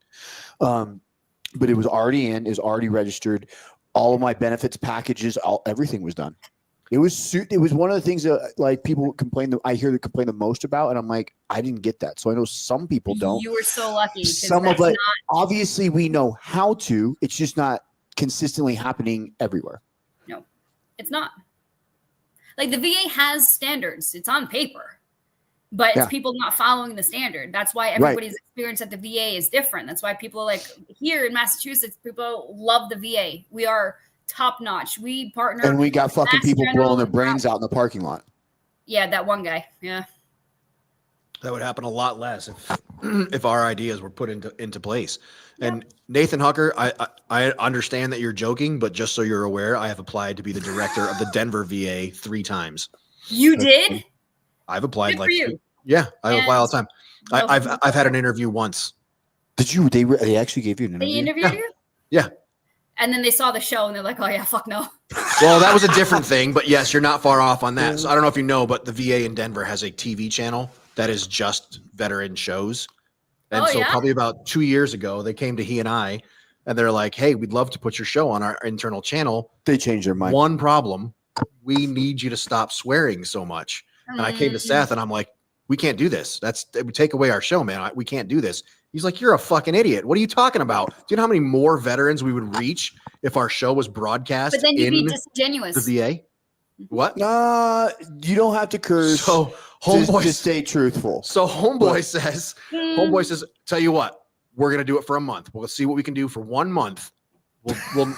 But it was already in, is already registered. All of my benefits packages, everything was done. It was one of the things that like people complain that I hear that complain the most about, and I'm like, I didn't get that. So I know some people don't. You were so lucky. Some of it, obviously, we know how to. It's just not consistently happening everywhere. No, it's not. Like, the VA has standards. It's on paper, but it's people not following the standard. That's why everybody's experience at the VA is different. That's why people like here in Massachusetts, people love the VA. We are top notch. We partner, and we got fucking people blowing their brains out in the parking lot. Yeah, that one guy. Yeah, that would happen a lot less if our ideas were put into place. And Nathan Hucker, I understand that you're joking, but just so you're aware, I have applied to be the director of the Denver VA 3 times. You did? I've applied. Good for you. Yeah, I apply all the time. I've had an interview once. Did you? They actually gave you an interview? They interviewed you? Yeah. And then they saw the show and they're like, oh yeah, fuck no. Well, that was a different thing, but yes, you're not far off on that. So I don't know if you know, but the VA in Denver has a TV channel that is just veteran shows. And probably about 2 years ago, they came to he and I, and they're like, hey, we'd love to put your show on our internal channel. They changed their mind. One problem, we need you to stop swearing so much. And I came to Seth and I'm like, we can't do this. It would take away our show, man. We can't do this. He's like, you're a fucking idiot. What are you talking about? Do you know how many more veterans we would reach if our show was broadcast? But then you'd be disingenuous. The VA? What? You don't have to curse. So homeboy, just stay truthful. So homeboy says, tell you what, we're gonna do it for a month. We'll see what we can do for 1 month.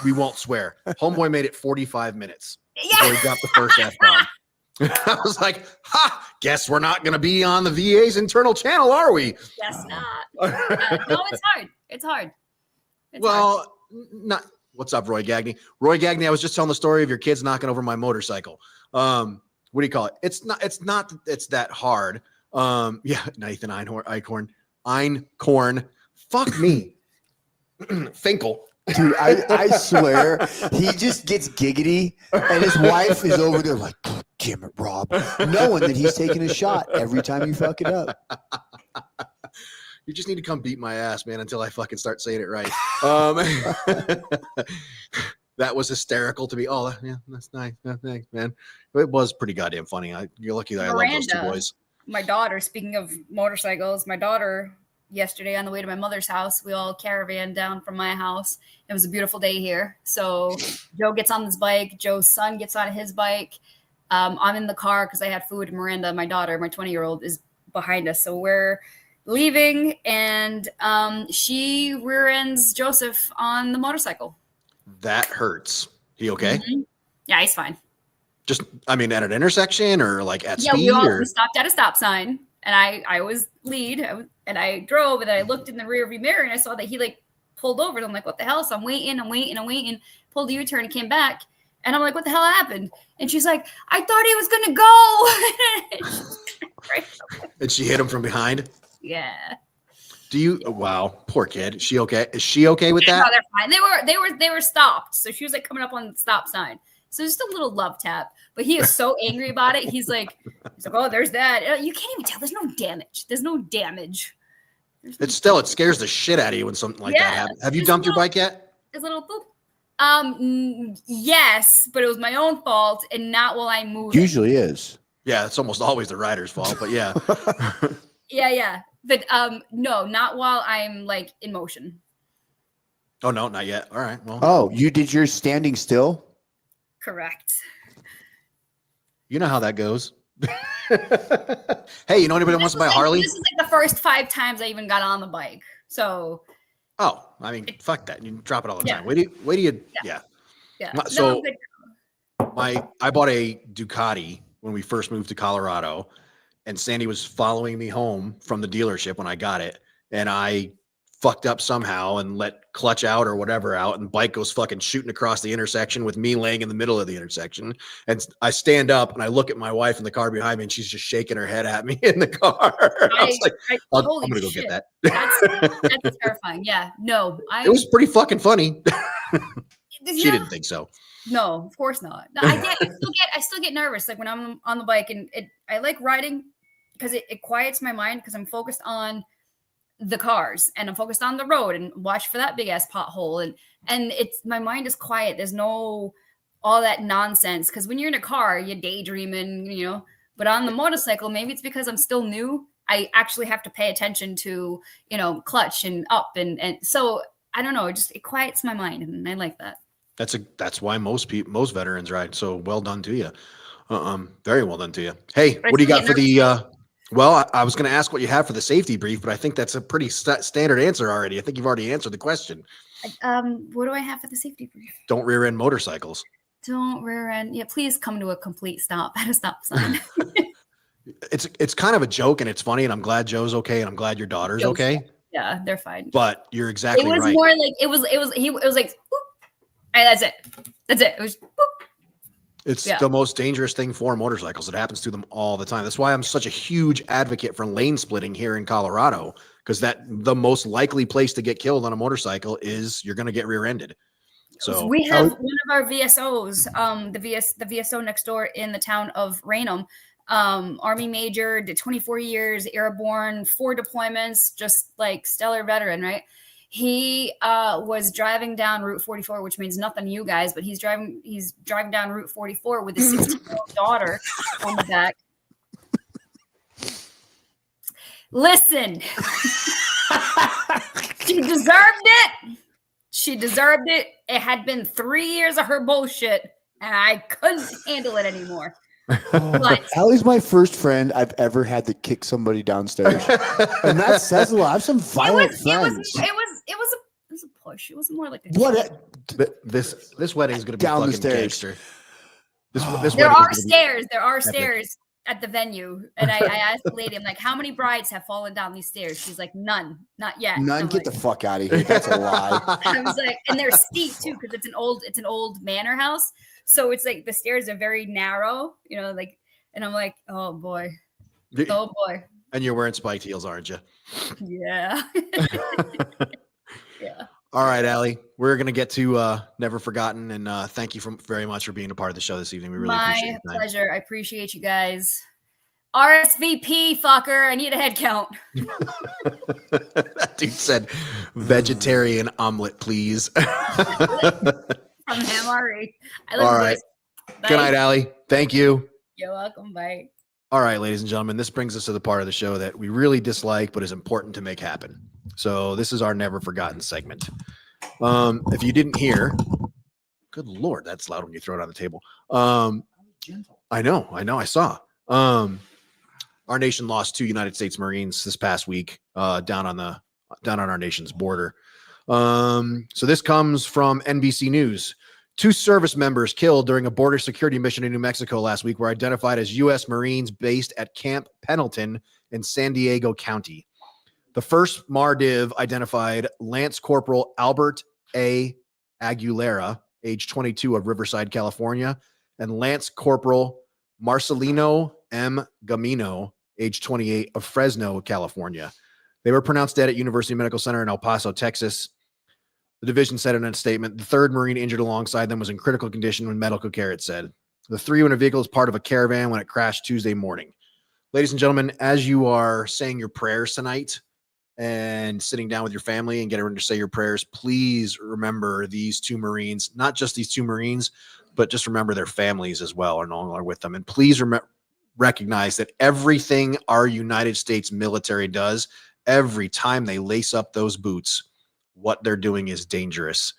We won't swear. Homeboy made it 45 minutes before he dropped the first F-bomb. I was like, guess we're not going to be on the VA's internal channel, are we? Guess not. No, it's hard. It's hard. Not. What's up, Roy Gagney? Roy Gagney, I was just telling the story of your kids knocking over my motorcycle. What do you call it? It's that hard. Nathan Einhorn. Fuck me. Finkel. Dude, I swear, he just gets giggity, and his wife is over there like, damn it, Rob, knowing that he's taking a shot every time you fuck it up. You just need to come beat my ass, man, until I fucking start saying it right. That was hysterical to me. Oh, yeah, that's nice. Thanks, man. It was pretty goddamn funny. You're lucky that I love those 2 boys. My daughter, speaking of motorcycles, my daughter yesterday on the way to my mother's house, we all caravan down from my house. It was a beautiful day here. So Joe gets on his bike. Joe's son gets on his bike. I'm in the car because I had food. Miranda, my daughter, my 20-year-old, is behind us. So we're leaving, and she rear ends Joseph on the motorcycle. That hurts. He okay? Mm-hmm. Yeah, he's fine. Just, at an intersection or like at speed? We stopped at a stop sign, and I was lead, and I drove, and then I looked in the rearview mirror, and I saw that he like pulled over, and I'm like, what the hell? So I'm waiting, pulled a U-turn and came back, and I'm like, what the hell happened? And she's like, I thought he was gonna go. And she hit him from behind? Yeah. Wow, poor kid. Is she okay? Is she okay with that? No, they're fine. They were stopped. So she was like coming up on the stop sign. So just a little love tap. But he is so angry about it. He's like, oh, there's that. You can't even tell. There's no damage. It scares the shit out of you when something like that happens. Have you dumped your bike yet? It's a little boop. Yes, but it was my own fault and not while I'm moving. Usually is. Yeah, it's almost always the rider's fault, but yeah. Yeah. But no, not while I'm like in motion. Oh, no, not yet. All right. Well, Oh, you did yours standing still? Correct. you know how that goes. Hey, you know anybody that wants to buy a Harley? This is like the first 5 times I even got on the bike. So Oh, I mean, fuck that. You drop it all the Yeah. time. Wait do you Yeah. My- No, so- I'm good. I bought a Ducati when we first moved to Colorado, and Sandy was following me home from the dealership when I got it, and I fucked up somehow and let clutch out or whatever out, and bike goes fucking shooting across the intersection with me laying in the middle of the intersection. And I stand up and I look at my wife in the car behind me, and she's just shaking her head at me in the car. I was like, I'm holy gonna go shit. get that. That's terrifying. Yeah. No, It was pretty fucking funny. you She know, didn't think so. No, of course not. No, I still get nervous like when I'm on the bike, and I like riding because it quiets my mind because I'm focused on the cars and I'm focused on the road and watch for that big ass pothole, and it's my mind is quiet. There's no all that nonsense because when you're in a car, you're daydreaming, but on the motorcycle, maybe it's because I'm still new. I actually have to pay attention to, clutch and up and so I don't know, it quiets my mind, and I like that. That's why most veterans ride. So well done to you. Very well done to you. Hey, what do you got for the? Well, I was going to ask what you have for the safety brief, but I think that's a pretty standard answer already. I think you've already answered the question. What do I have for the safety brief? Don't rear end motorcycles. Don't rear end. Yeah, please come to a complete stop at a stop sign. It's kind of a joke and it's funny, and I'm glad Joe's okay, and I'm glad your daughter's okay. Yeah, they're fine. But you're exactly right. It was more like it was like, whoop. And that's it. It was whoop. It's the most dangerous thing for motorcycles. It happens to them all the time. That's why I'm such a huge advocate for lane splitting here in Colorado, because the most likely place to get killed on a motorcycle is you're going to get rear-ended. So we have one of our VSOs, the VSO next door in the town of Raynham, Army major, did 24 years, airborne, 4 deployments, just like stellar veteran, right? He was driving down Route 44, which means nothing to you guys, but he's driving down Route 44 with his 16-year-old daughter on the back. Listen, she deserved it. She deserved it. It had been 3 years of her bullshit, and I couldn't handle it anymore. But Allie's my first friend I've ever had to kick somebody downstairs, and that says a lot. I have some violent friends. It was a push. It was more like a this wedding is going to be down the fucking stairs. gangster. This there wedding are is gonna be stairs. There are epic. stairs at the venue, and I asked the lady, I'm like, "How many brides have fallen down these stairs?" She's like, "None, not yet." None. Get the fuck out of here. That's a lie. I was like, and they're steep too because it's an old manor house, so it's like the stairs are very narrow, like. And I'm like, oh boy. And you're wearing spiked heels, aren't you? Yeah. Yeah. All right, Allie, we're going to get to Never Forgotten. And thank you very much for being a part of the show this evening. We really appreciate it. My pleasure. I appreciate you guys. RSVP, fucker. I need a head count. That dude said vegetarian omelet, please. From MRE. All right. Good night, Allie. Thank you. You're welcome. Bye. All right, ladies and gentlemen, this brings us to the part of the show that we really dislike, but is important to make happen. So this is our Never Forgotten segment. If you didn't hear, good Lord, that's loud when you throw it on the table. I know, I saw. Our nation lost 2 United States Marines this past week down on our nation's border. So this comes from NBC News. 2 service members killed during a border security mission in New Mexico last week were identified as U.S. Marines based at Camp Pendleton in San Diego County. The first MARDIV identified Lance Corporal Albert A. Aguilera, age 22 of Riverside, California, and Lance Corporal Marcelino M. Gamino, age 28 of Fresno, California. They were pronounced dead at University Medical Center in El Paso, Texas. The division said in a statement, the 3rd Marine injured alongside them was in critical condition when medical care, it said. The 3 were in a vehicle as part of a caravan when it crashed Tuesday morning. Ladies and gentlemen, as you are saying your prayers tonight and sitting down with your family and getting ready to say your prayers, please remember these 2 Marines, not just these 2 Marines, but just remember their families as well are no longer with them. And please recognize that everything our United States military does, every time they lace up those boots, what they're doing is dangerous.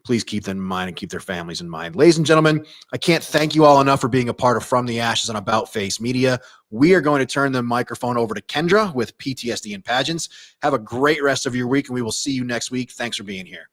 Please keep them in mind and keep their families in mind. Ladies and gentlemen, I can't thank you all enough for being a part of From the Ashes on About Face Media. We are going to turn the microphone over to Kendra with PTSD and Pageants. Have a great rest of your week, and we will see you next week. Thanks for being here.